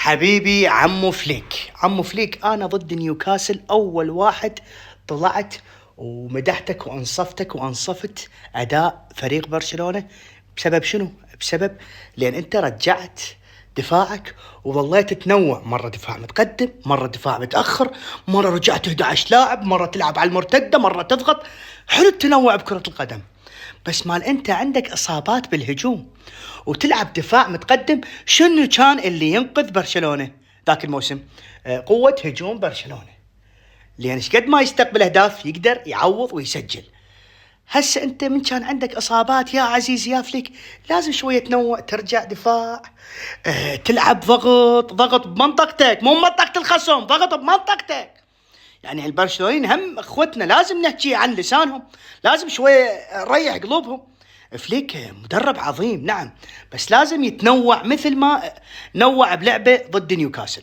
حبيبي عمو فليك، عمو فليك، أنا ضد نيوكاسل. أول واحد طلعت ومدحتك وأنصفتك وأنصفت أداء فريق برشلونة. بسبب شنو؟ بسبب لأن أنت رجعت دفاعك وظليت تنوع، مرة دفاع متقدم، مرة دفاع متأخر، مرة رجعت 11 لاعب، مرة تلعب على المرتدة، مرة تضغط. حلو التنوع بكرة القدم، بس مال أنت عندك إصابات بالهجوم وتلعب دفاع متقدم. شنو كان اللي ينقذ برشلونة ذاك الموسم؟ قوة هجوم برشلونة، لأن قد ما يستقبل أهداف يقدر يعوض ويسجل. هسه أنت من كان عندك إصابات يا عزيزي يا فليك لازم شوية تنوع، ترجع دفاع، تلعب ضغط بمنطقتك، مو منطقة الخصم، ضغط بمنطقتك. يعني البرشلونيين هم اخوتنا، لازم نحكي عن لسانهم، لازم شوية نريح قلوبهم. فليك مدرب عظيم نعم، بس لازم يتنوع مثل ما نوع بلعبه ضد نيوكاسل.